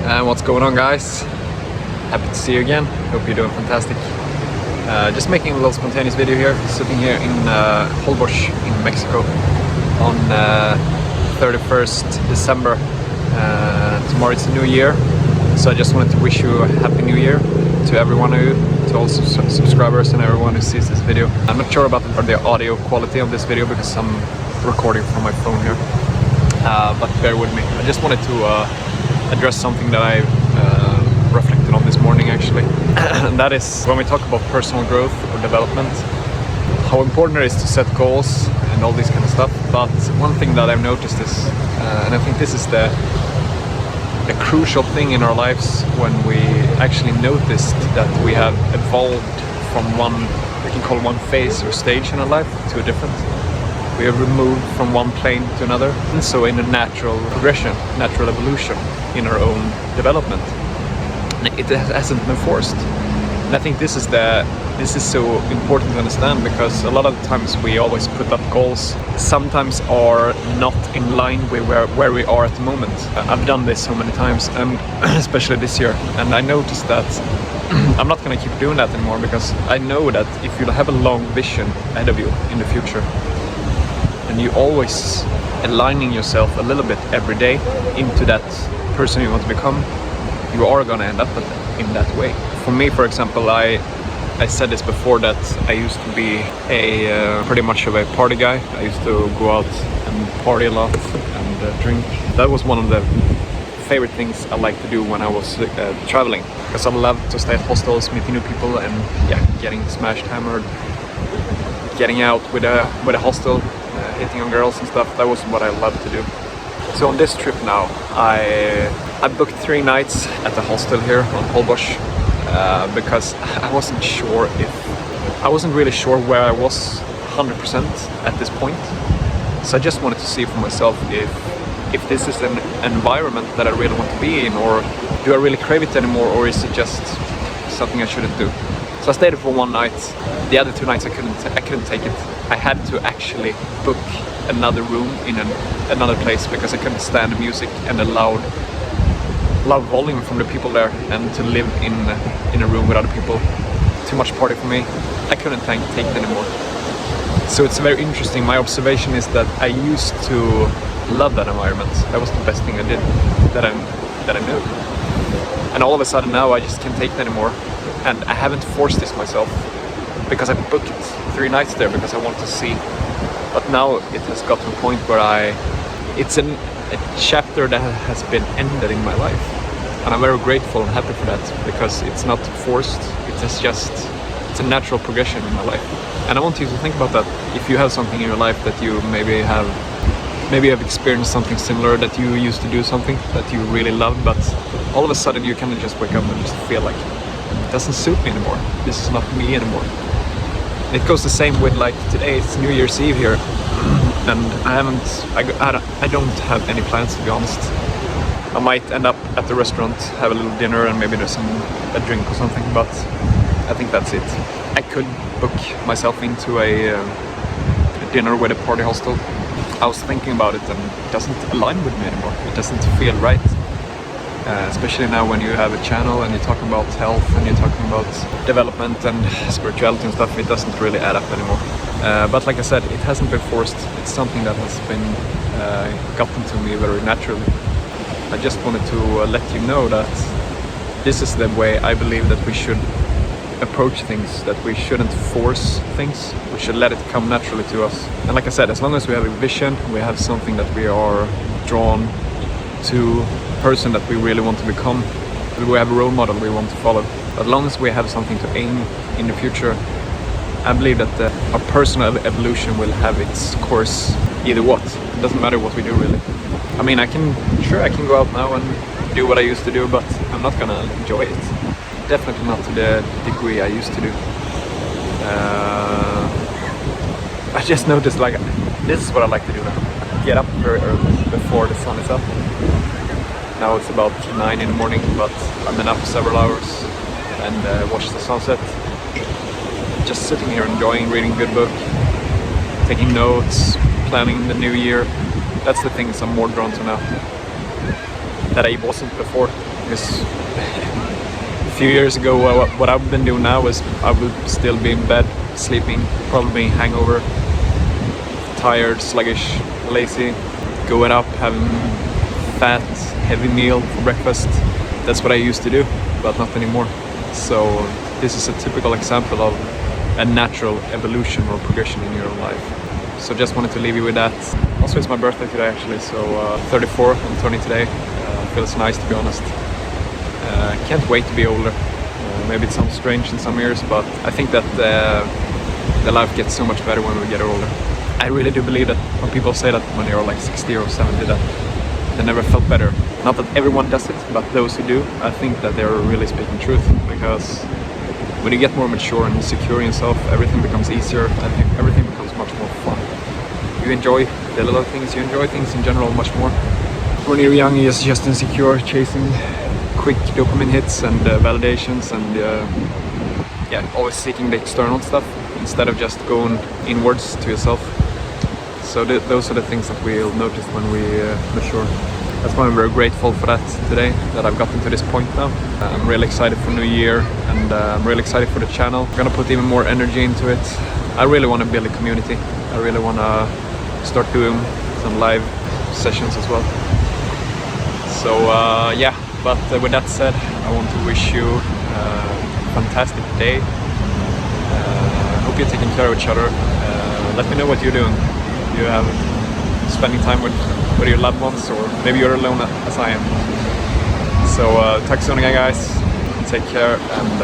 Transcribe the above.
And what's going on, guys? Happy to see you again. Hope you're doing fantastic. Just making a little spontaneous video here, sitting here in Holbox in Mexico on 31st December. Tomorrow it's the new year, so I just wanted to wish you a happy new year to every one of you, to all subscribers and everyone who sees this video. I'm not sure about the audio quality of this video because I'm recording from my phone here, but bear with me. I just wanted to address something that I reflected on this morning, actually. And that is when we talk about personal growth or development, how important it is to set goals and all this kind of stuff. But one thing that I've noticed is, and I think this is the crucial thing in our lives, when we actually noticed that we have evolved from one, we can call one phase or stage in our life to a different. We have removed from one plane to another, and so in a natural progression, natural evolution in our own development. It hasn't been forced. And I think this is so important to understand, because a lot of the times we always put up goals, sometimes are not in line with where we are at the moment. I've done this so many times, especially this year, and I noticed that I'm not going to keep doing that anymore, because I know that if you have a long vision ahead of you in the future, and you always aligning yourself a little bit every day into that person you want to become, you are going to end up in that way. For me, for example, I said this before, that I used to be pretty much of a party guy. I used to go out and party a lot and drink. That was one of the favorite things I liked to do when I was traveling, because I loved to stay at hostels, meeting new people, and yeah, getting smashed, hammered, getting out with a hostel, hitting on girls and stuff. That was what I loved to do. So on this trip now, I booked 3 nights at the hostel here on Holbox, because I wasn't really sure where I was 100% at this point. So I just wanted to see for myself if this is an environment that I really want to be in, or do I really crave it anymore, or is it just something I shouldn't do. So I stayed for 1 night. The other 2 nights I couldn't take it. I had to actually book another room in another place, because I couldn't stand the music and the loud volume from the people there, and to live in a room with other people. Too much party for me. I couldn't take it anymore. So it's very interesting. My observation is that I used to love that environment. That was the best thing I did, that I knew. And all of a sudden now I just can't take it anymore. And I haven't forced this myself, because I booked 3 nights there because I want to see. But now it has got to a point where it's a chapter that has been ended in my life. And I'm very grateful and happy for that, because it's not forced, it's a natural progression in my life. And I want you to think about that. If you have something in your life that you maybe have experienced something similar, that you used to do something that you really loved, but all of a sudden you kind of just wake up and just feel like it doesn't suit me anymore. This is not me anymore. It goes the same with, like, today it's New Year's Eve here, and I don't have any plans, to be honest. I might end up at the restaurant, have a little dinner, and maybe there's a drink or something, but I think that's it. I could book myself into a dinner with a party hostel. I was thinking about it, and it doesn't align with me anymore. It doesn't feel right. Especially now when you have a channel and you're talking about health and you're talking about development and spirituality and stuff, it doesn't really add up anymore. But like I said, it hasn't been forced. It's something that has been gotten to me very naturally. I just wanted to let you know that this is the way I believe that we should approach things, that we shouldn't force things. We should let it come naturally to us. And like I said, as long as we have a vision, we have something that we are drawn to, person that we really want to become, we have a role model we want to follow. As long as we have something to aim in the future, I believe that our personal evolution will have its course either what. It doesn't matter what we do, really. I mean, I can go out now and do what I used to do, but I'm not gonna enjoy it. Definitely not to the degree I used to do. I just noticed, like, this is what I like to do now. Get up very early before the sun is up. Now it's about 9 in the morning, but I've been up several hours and watched the sunset. Just sitting here enjoying reading a good book, taking notes, planning the new year. That's the things I'm more drawn to now, that I wasn't before. Because a few years ago, what I've been doing now is I would still be in bed, sleeping, probably hangover, tired, sluggish, lazy, going up, having fat, heavy meal for breakfast. That's what I used to do, but not anymore. So this is a typical example of a natural evolution or progression in your own life. So just wanted to leave you with that. Also, it's my birthday today actually, so 34, I'm turning today. Feels nice, to be honest. Can't wait to be older. Maybe it sounds strange in some years, but I think that the life gets so much better when we get older. I really do believe that when people say that when they're like 60 or 70 that they never felt better. Not that everyone does it, but those who do, I think that they're really speaking truth, because when you get more mature and secure in yourself, everything becomes easier. I think everything becomes much more fun. You enjoy the little things, you enjoy things in general much more. When you're young, you're just insecure, chasing quick dopamine hits and validations, and yeah, always seeking the external stuff instead of just going inwards to yourself. So those are the things that we'll notice when we mature. That's why I'm very grateful for that today, that I've gotten to this point now. I'm really excited for New Year, and I'm really excited for the channel. I'm gonna put even more energy into it. I really want to build a community. I really want to start doing some live sessions as well. So yeah, but with that said, I want to wish you a fantastic day. Hope you're taking care of each other. Let me know what you're doing. You have spending time with your loved ones, or maybe you're alone as I am. So tack så mycket guys, take care, and